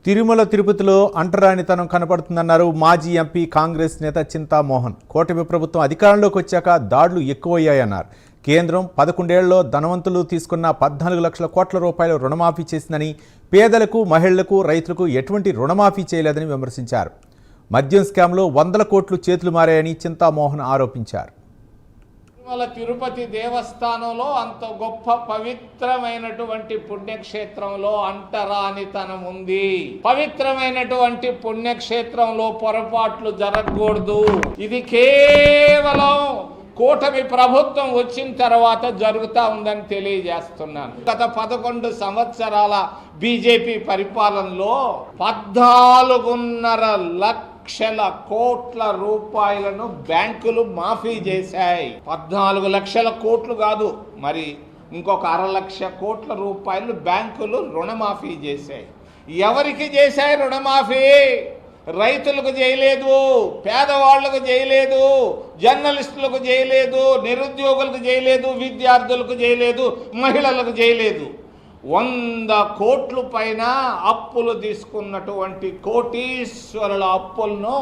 తిరుమల తిరుపతిలో అంటరానితనం కనపడుతుందన్నారు మాజీ ఎంపీ కాంగ్రెస్ నేత చింతామోహన్. కూటమి ప్రభుత్వం అధికారంలోకి వచ్చాక దాడులు ఎక్కువయ్యాయన్నారు. కేంద్రం 11 ఏళ్లలో ధనవంతులు తీసుకున్న 14 లక్షల కోట్ల రూపాయలు రుణమాఫీ చేసిందని, పేదలకు, మహిళలకు, రైతులకు ఎటువంటి రుణమాఫీ చేయలేదని విమర్శించారు. మద్యం స్కామ్లో 100 కోట్లు చేతులు మారాయని చింతామోహన్ ఆరోపించారు. తిరుపతి దేవస్థానంలో అంత గొప్ప పవిత్రమైనటువంటి పుణ్యక్షేత్రంలో అంటరానితనం ఉంది. పవిత్రమైనటువంటి పుణ్యక్షేత్రంలో పొరపాట్లు జరగకూడదు. ఇది కేవలం కూటమి ప్రభుత్వం వచ్చిన తర్వాత జరుగుతూ ఉందని తెలియజేస్తున్నాను. గత 11 సంవత్సరాల బీజేపీ పరిపాలనలో 14.5 లక్షల కోట్ల రూపాయలను బ్యాంకులు మాఫీ చేశాయి. 14 లక్షల కోట్లు కాదు, మరి ఇంకొక 1/2 లక్ష కోట్ల రూపాయలు బ్యాంకులు రుణమాఫీ చేశాయి. ఎవరికి చేశాయి రుణమాఫీ? రైతులకు చేయలేదు, పేదవాళ్లకు చేయలేదు, జర్నలిస్టులకు చేయలేదు, నిరుద్యోగులకు చేయలేదు, విద్యార్థులకు చేయలేదు, మహిళలకు చేయలేదు. 100 కోట్ల పైన అప్పులు తీసుకున్నటువంటి కోటీశ్వరుల అప్పులను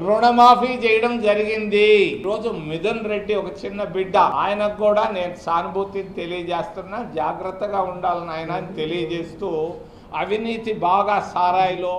రుణమాఫీ చేయడం జరిగింది. ఈరోజు మిథున్ రెడ్డి ఒక చిన్న బిడ్డ, ఆయనకు కూడా నేను సానుభూతిని తెలియజేస్తున్నా, జాగ్రత్తగా ఉండాలని ఆయన తెలియజేస్తూ అవినీతి బాగా సారాయిలో